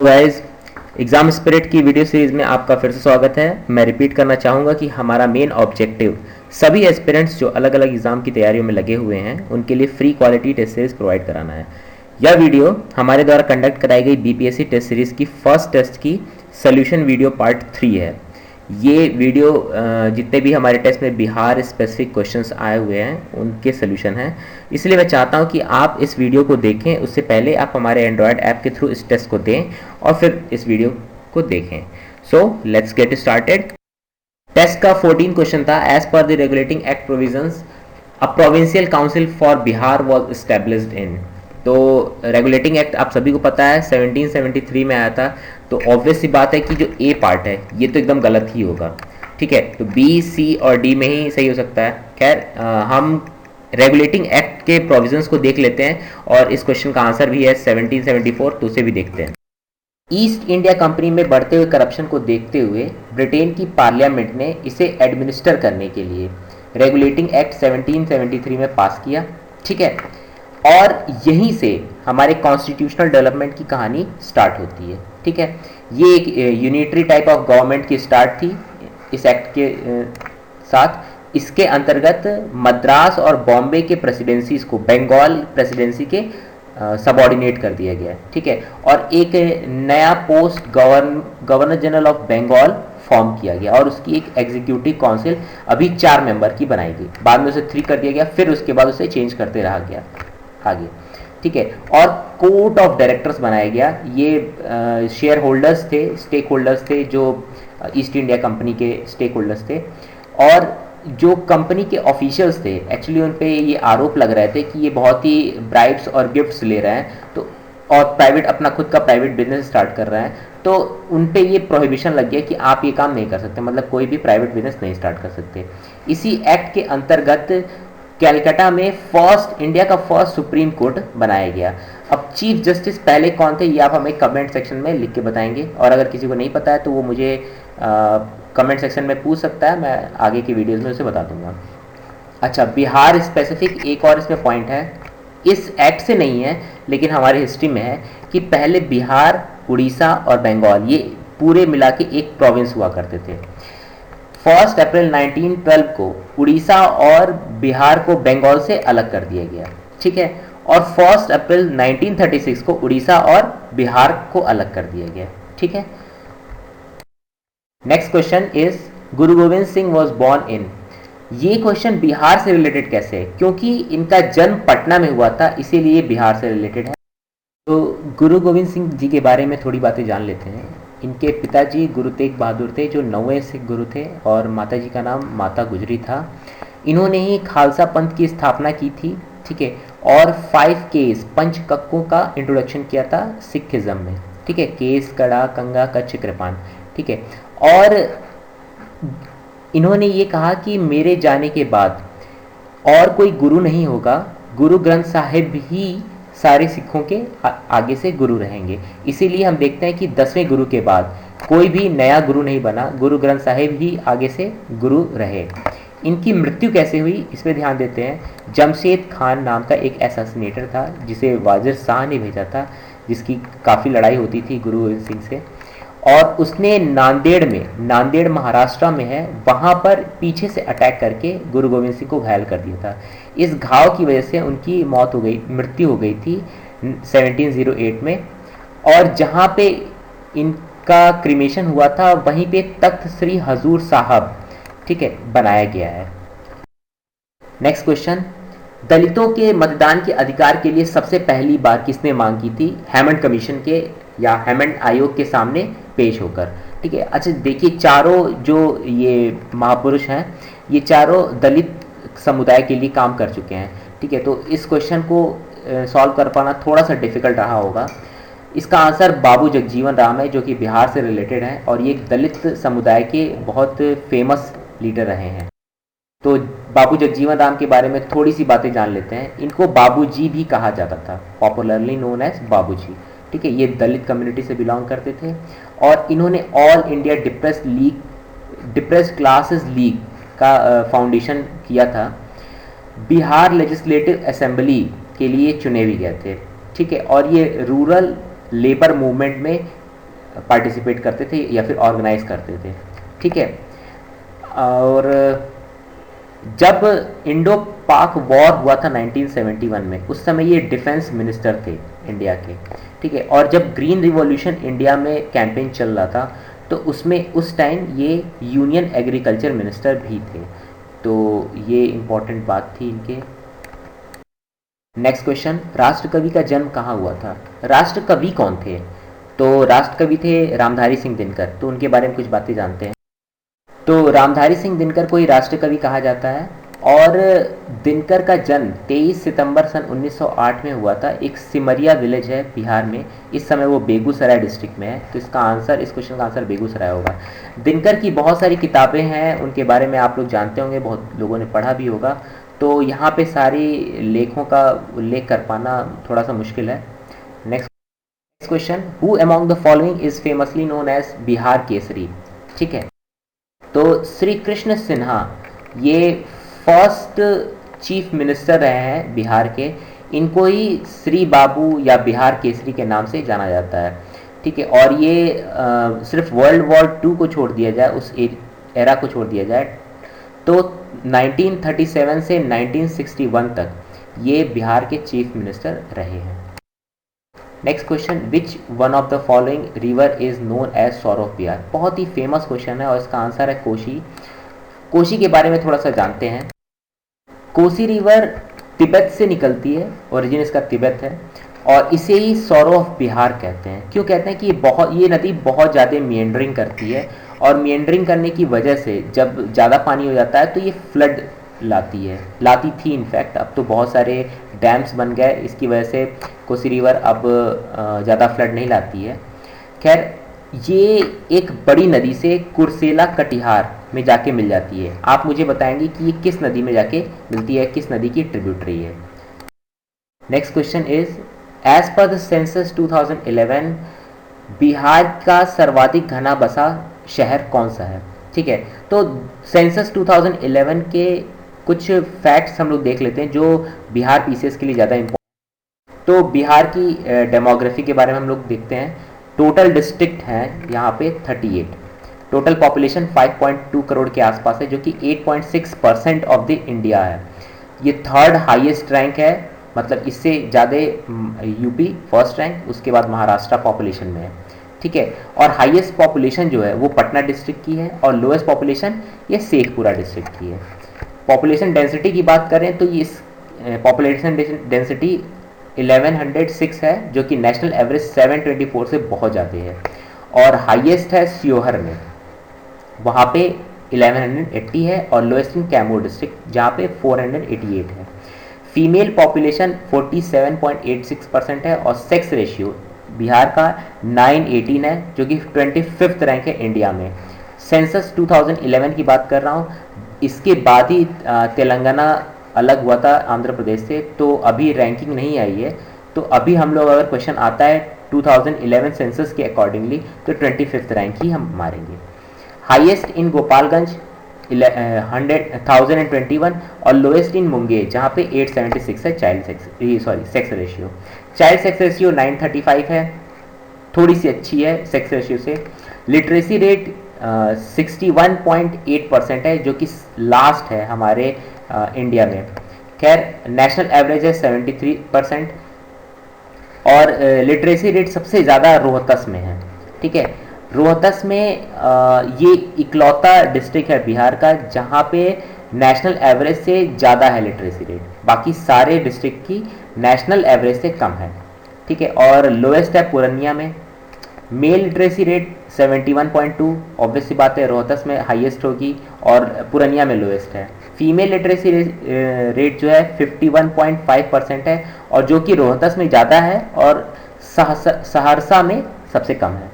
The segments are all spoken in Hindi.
गाइस, एग्ज़ाम स्पिरिट की वीडियो सीरीज़ में आपका फिर से स्वागत है। मैं रिपीट करना चाहूँगा कि हमारा मेन ऑब्जेक्टिव सभी एस्पिरेंट्स जो अलग अलग एग्ज़ाम की तैयारियों में लगे हुए हैं उनके लिए free quality test series provide कराना है। यह वीडियो हमारे द्वारा कंडक्ट कराई गई बीपीएससी टेस्ट सीरीज़ की फर्स्ट टेस्ट की सोल्यूशन वीडियो पार्ट 3 है। ये वीडियो जितने भी हमारे टेस्ट में बिहार स्पेसिफिक क्वेश्चंस आए हुए हैं उनके सोल्यूशन हैं। इसलिए मैं चाहता हूं कि आप इस वीडियो को देखें, उससे पहले आप हमारे एंड्रॉयड ऐप के थ्रू इस टेस्ट को दें और फिर इस वीडियो को देखें। So let's get started. Test का 14 क्वेश्चन था। As per the regulating act provisions a provincial council for Bihar was established in. तो रेगुलेटिंग एक्ट आप सभी को पता है 1773 में आया था। तो ऑब्वियस सी बात है कि जो ए पार्ट है ये तो एकदम गलत ही होगा। ठीक है, तो बी, सी और डी में ही सही हो सकता है। खैर, हम रेगुलेटिंग एक्ट के प्रोविजंस को देख लेते हैं और इस क्वेश्चन का आंसर भी है 1774, तो उसे भी देखते हैं। ईस्ट इंडिया कंपनी में बढ़ते हुए करप्शन को देखते हुए ब्रिटेन की पार्लियामेंट ने इसे एडमिनिस्टर करने के लिए रेगुलेटिंग एक्ट 1773 में पास किया। ठीक है, और यहीं से हमारे कॉन्स्टिट्यूशनल डेवलपमेंट की कहानी स्टार्ट होती है। ठीक है, ये एक यूनिटरी टाइप ऑफ गवर्नमेंट की स्टार्ट थी इस एक्ट के साथ। इसके अंतर्गत मद्रास और बॉम्बे के प्रेसिडेंसीज को बंगाल प्रेसिडेंसी के सबऑर्डिनेट कर दिया गया। ठीक है, और एक नया post governor general of Bengal form किया गया और उसकी एक एग्जीक्यूटिव काउंसिल अभी 4 मेंबर की बनाई गई। बाद में उसे 3 कर दिया गया, फिर उसके बाद उसे चेंज करते रहा गया आगे। ठीक है, और कोर्ट ऑफ डायरेक्टर्स बनाया गया। ये शेयर होल्डर्स थे, स्टेक होल्डर्स थे, जो ईस्ट इंडिया कंपनी के स्टेक होल्डर्स थे। और जो कंपनी के ऑफिशियल्स थे, एक्चुअली उन पे ये आरोप लग रहे थे कि ये बहुत ही ब्राइब्स और गिफ्ट्स ले रहे हैं, तो और प्राइवेट अपना खुद का प्राइवेट बिजनेस स्टार्ट कर रहे हैं, तो उन पे ये प्रोहिबिशन लग गया कि आप ये काम नहीं कर सकते, मतलब कोई भी प्राइवेट बिजनेस नहीं स्टार्ट कर सकते। इसी एक्ट के अंतर्गत कैलकाटा में इंडिया का फर्स्ट सुप्रीम कोर्ट बनाया गया। अब चीफ जस्टिस पहले कौन थे ये आप हमें कमेंट सेक्शन में लिख के बताएंगे, और अगर किसी को नहीं पता है तो वो मुझे कमेंट सेक्शन में पूछ सकता है, मैं आगे की वीडियोस में उसे बता दूंगा। अच्छा, बिहार स्पेसिफिक एक और इसमें पॉइंट है, इस एक्ट से नहीं है लेकिन हमारे हिस्ट्री में है कि पहले बिहार, उड़ीसा और बंगाल ये पूरे मिला के एक प्रोविंस हुआ करते थे। 1 अप्रैल 1912 को उड़ीसा और बिहार को बंगाल से अलग कर दिया गया। ठीक है, और 1 अप्रैल 1936 को उड़ीसा और बिहार को अलग कर दिया गया। ठीक है, next question is Guru Govind Singh was born in. ये क्वेश्चन बिहार से रिलेटेड कैसे है, क्योंकि इनका जन्म पटना में हुआ था, इसीलिए बिहार से रिलेटेड है। तो गुरु गोविंद सिंह जी के बारे में थोड़ी बातें जान लेते हैं। इनके पिताजी गुरु तेग बहादुर थे, जो 9वें सिख गुरु थे, और माताजी का नाम माता गुजरी था। इन्होंने ही खालसा पंथ की स्थापना की थी। ठीक है, और 5 केस 5 कक्कों का इंट्रोडक्शन किया था सिखिज्म में। ठीक है, केस, कड़ा, कंगा, कच्छ, कृपान। ठीक है, और इन्होंने ये कहा कि मेरे जाने के बाद और कोई गुरु नहीं होगा, गुरु ग्रंथ साहिब ही सारे सिखों के आगे से गुरु रहेंगे। इसीलिए हम देखते हैं कि 10वें गुरु के बाद कोई भी नया गुरु नहीं बना, गुरु ग्रंथ साहिब ही आगे से गुरु रहे। इनकी मृत्यु कैसे हुई इस पर ध्यान देते हैं। जमशेद खान नाम का एक असैसिनेटर था जिसे वाजिर शाह ने भेजा था, जिसकी काफ़ी लड़ाई होती थी गुरु गोविंद सिंह से, और उसने नांदेड़ महाराष्ट्र में है, वहाँ पर पीछे से अटैक करके गुरु गोविंद सिंह को घायल कर दिया था। इस घाव की वजह से उनकी मृत्यु हो गई थी 1708 में। और जहाँ पे इनका क्रिमेशन हुआ था वहीं पे तख्त श्री हजूर साहब, ठीक है, बनाया गया है। नेक्स्ट क्वेश्चन, दलितों के मतदान के अधिकार के लिए सबसे पहली बार किसने मांग की थी? हेमंड कमीशन के या हेमंड आयोग के सामने पेश होकर। ठीक है, अच्छा देखिए, चारों जो ये महापुरुष हैं ये चारों दलित समुदाय के लिए काम कर चुके हैं। ठीक है, तो इस क्वेश्चन को सॉल्व कर पाना थोड़ा सा डिफिकल्ट रहा होगा। इसका आंसर बाबू जगजीवन राम है, जो कि बिहार से रिलेटेड है और ये दलित समुदाय के बहुत फेमस लीडर रहे हैं। तो बाबू जगजीवन राम के बारे में थोड़ी सी बातें जान लेते हैं। इनको बाबूजी भी कहा जाता था, पॉपुलरली नोन एज बाबूजी। ठीक है, ये दलित कम्युनिटी से बिलोंग करते थे और इन्होंने all India depressed classes league का फाउंडेशन किया था। बिहार लेजिस्लेटिव असेंबली के लिए चुने भी गए थे। ठीक है, और ये रूरल लेबर मूवमेंट में पार्टिसिपेट करते थे या फिर ऑर्गेनाइज करते थे। ठीक है, और जब इंडो पाक वॉर हुआ था 1971 में, उस समय ये डिफेंस मिनिस्टर थे इंडिया के। ठीक है, और जब ग्रीन रिवॉल्यूशन इंडिया में कैंपेन चल रहा था तो उसमें उस टाइम ये यूनियन एग्रीकल्चर मिनिस्टर भी थे। तो ये इम्पोर्टेंट बात थी इनके। नेक्स्ट क्वेश्चन, राष्ट्रकवि का जन्म कहाँ हुआ था? राष्ट्रकवि कौन थे? तो राष्ट्रकवि थे रामधारी सिंह दिनकर। तो उनके बारे में कुछ बातें जानते हैं। तो रामधारी सिंह दिनकर को ही राष्ट्रकवि कहा जाता है। और दिनकर का जन्म 23 सितंबर सन 1908 में हुआ था। एक सिमरिया विलेज है बिहार में। इस समय वो बेगूसराय डिस्ट्रिक्ट में है। तो इसका आंसर, इस क्वेश्चन का आंसर बेगूसराय होगा। दिनकर की बहुत सारी किताबें हैं, उनके बारे में आप लोग जानते होंगे, बहुत लोगों ने पढ़ा भी होगा। तो यहाँ पे सारी लेखों का उल्लेख कर पाना थोड़ा सा मुश्किल है। Next question, who among the following is famously known as Bihar Kesari? ठीक है, तो श्री कृष्ण सिन्हा ये फर्स्ट चीफ मिनिस्टर रहे हैं बिहार के। इनको ही श्री बाबू या बिहार केसरी के नाम से जाना जाता है। ठीक है, और ये सिर्फ वर्ल्ड वॉर 2 को छोड़ दिया जाए, उस एरा को छोड़ दिया जाए, तो 1937 से 1961 तक ये बिहार के चीफ मिनिस्टर रहे हैं। Next question, which one of the following river is known as sorrow of Bihar? बहुत ही फेमस क्वेश्चन है और इसका आंसर है कोसी। कोसी के बारे में थोड़ा सा जानते हैं। कोसी रिवर तिब्बत से निकलती है, ओरिजिन इसका तिब्बत है, और इसे ही सॉरो ऑफ बिहार कहते हैं। क्यों कहते हैं कि ये नदी बहुत ज़्यादा मिएंडरिंग करती है, और मिएंडरिंग करने की वजह से जब ज़्यादा पानी हो जाता है तो ये फ्लड लाती थी इनफैक्ट। अब तो बहुत सारे डैम्स बन गए, इसकी वजह से कोसी रिवर अब ज़्यादा फ्लड नहीं लाती है। खैर, ये एक बड़ी नदी से कुर्सेला कटिहार में जाके मिल जाती है। आप मुझे बताएंगे कि ये किस नदी में जाके मिलती है, किस नदी की ट्रिब्यूटरी है। Next question is, as per the census 2011 Bihar का सर्वाधिक घना बसा शहर कौन सा है? ठीक है, तो सेंसस 2011 के कुछ फैक्ट्स हम लोग देख लेते हैं जो बिहार पीसीएस के लिए ज़्यादा इम्पोर्टेंट। तो बिहार की डेमोग्राफी के बारे में हम लोग देखते हैं। टोटल डिस्ट्रिक्ट हैं यहाँ पे 38। टोटल पॉपुलेशन 5.2 करोड़ के आसपास है, जो कि 8.6% ऑफ द इंडिया है। ये थर्ड हाईएस्ट रैंक है, मतलब इससे ज़्यादा यूपी फर्स्ट रैंक, उसके बाद महाराष्ट्र पॉपुलेशन में है। ठीक है, और हाईएस्ट पॉपुलेशन जो है वो पटना डिस्ट्रिक्ट की है, और लोएस्ट पॉपुलेशन ये शेखपुरा डिस्ट्रिक्ट की है। पॉपुलेशन डेंसिटी की बात करें तो ये पॉपुलेशन डेंसिटी 1106 है, जो कि नेशनल एवरेज 724 से बहुत ज़्यादा है। और हाईएस्ट है सीहोर में, वहाँ पे 1180 है, और लोएस्ट इन कैमूर डिस्ट्रिक्ट जहाँ पे 488 है। फीमेल पॉपुलेशन 47.86% है, और सेक्स रेशियो बिहार का 918 है, जो कि 25th रैंक है इंडिया में। सेंसस 2011 की बात कर रहा हूँ, इसके बाद ही तेलंगाना अलग हुआ था आंध्र प्रदेश से, तो अभी रैंकिंग नहीं आई है। तो अभी हम लोग अगर क्वेश्चन आता है 2011 सेंसस के अकॉर्डिंगली तो 25th रैंक ही हम मारेंगे। हाईएस्ट इन गोपालगंज 1021, और लोएस्ट इन मुंगेर जहाँ पे 876 है sex ratio. Child sex ratio 935 है, थोड़ी सी अच्छी है सेक्स रेशियो से। लिटरेसी रेट 61.8% है, जो कि लास्ट है हमारे इंडिया में। खैर, नेशनल एवरेज है 73%, और लिटरेसी रेट सबसे ज़्यादा रोहतस में है। ठीक है, रोहतस में ये इकलौता डिस्ट्रिक्ट है बिहार का जहाँ पे नेशनल एवरेज से ज़्यादा है लिटरेसी रेट, बाकी सारे डिस्ट्रिक्ट की नेशनल एवरेज से कम है। ठीक है, और लोएस्ट है पूर्णिया में। मेल लिटरेसी रेट 71.2, ऑब्वियस सी बात है रोहतस में हाईएस्ट होगी और पूर्णिया में लोएस्ट है। फीमेल लिटरेसी रेट जो है 51.5% है, और जो कि रोहतस में ज़्यादा है और सहरसा में सबसे कम है।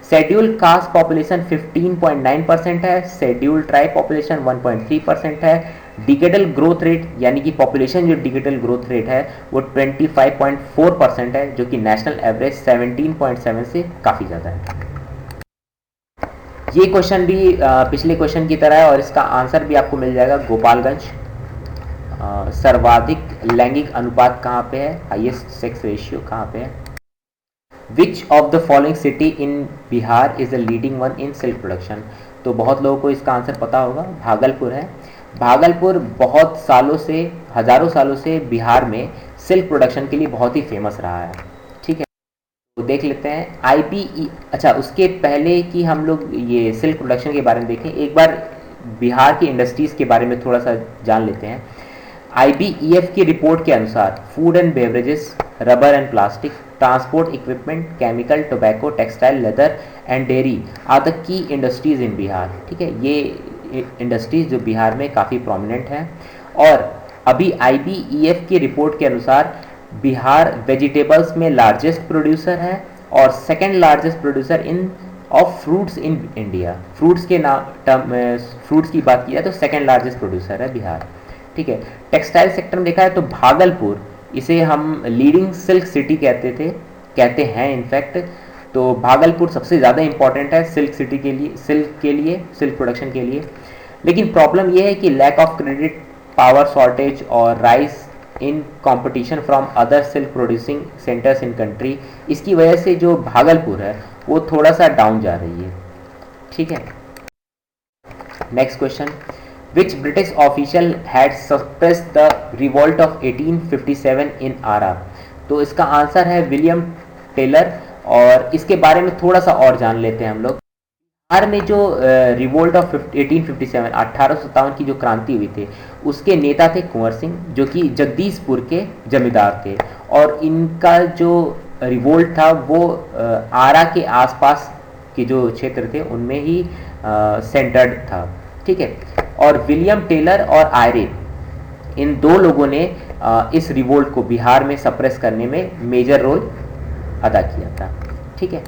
शेड्यूल कास्ट पॉपुलेशन 15.9% है, शेड्यूल ट्राइब पॉपुलेशन 1.3% है। डिकेडल ग्रोथ रेट यानी कि पॉपुलेशन जो डिकेडल ग्रोथ रेट है वो 25.4% है, जो कि नेशनल एवरेज 17.7 से काफ़ी ज़्यादा है। ये क्वेश्चन भी पिछले क्वेश्चन की तरह है, और इसका आंसर भी आपको मिल जाएगा गोपालगंज। सर्वाधिक लैंगिक अनुपात कहाँ पे है, हाईएस्ट सेक्स रेशियो कहाँ पे है? Which of the following city in Bihar is the leading one in silk production. तो बहुत लोगों को इसका आंसर पता होगा, भागलपुर है। भागलपुर बहुत सालों से, हज़ारों सालों से बिहार में सिल्क प्रोडक्शन के लिए बहुत ही फेमस रहा है। ठीक है, तो देख लेते हैं IBE। अच्छा, उसके पहले कि हम लोग ये सिल्क प्रोडक्शन के बारे में देखें, एक बार बिहार की इंडस्ट्रीज़ के बारे में थोड़ा सा जान लेते हैं। IBEF की रिपोर्ट के अनुसार food and beverages, rubber and plastic, transport equipment, chemical, tobacco, textile, leather and dairy are the key industries in Bihar. ठीक है, ये इंडस्ट्रीज़ जो बिहार में काफ़ी प्रोमिनेंट हैं। और अभी IBEF की रिपोर्ट के अनुसार बिहार वेजिटेबल्स में लार्जेस्ट प्रोड्यूसर है और second largest producer in of fruits in India. Fruits के फ्रूट्स की बात की जाए तो सेकंड लार्जेस्ट प्रोड्यूसर है बिहार। ठीक है, टेक्सटाइल सेक्टर में देखा है तो भागलपुर, इसे हम लीडिंग सिल्क सिटी कहते हैं इनफैक्ट। तो भागलपुर सबसे ज़्यादा इंपॉर्टेंट है सिल्क सिटी के लिए, सिल्क प्रोडक्शन के लिए। लेकिन प्रॉब्लम यह है कि lack of credit, power shortage और rise in competition from other silk producing centres in country, इसकी वजह से जो भागलपुर है वो थोड़ा सा डाउन जा रही है। ठीक है, next question, which British official had suppressed the revolt of 1857 इन आरा। तो इसका आंसर है विलियम टेलर। और इसके बारे में थोड़ा सा और जान लेते हैं हम लोग। बिहार में जो रिवोल्ट ऑफ 1857 की जो क्रांति हुई थी, उसके नेता थे कुंवर सिंह, जो कि जगदीशपुर के जमींदार थे। और इनका जो रिवोल्ट था वो आरा के आसपास के जो क्षेत्र थे उनमें ही सेंटर्ड था। ठीक है, और विलियम टेलर और आयरे, इन दो लोगों ने इस रिवोल्ट को बिहार में सप्रेस करने में मेजर रोल अदा किया था। ठीक है,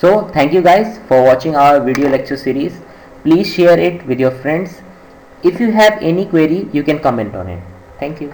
so thank you guys for watching our video lecture series. Please share it with your friends. If you have any query, you can comment on it. Thank you.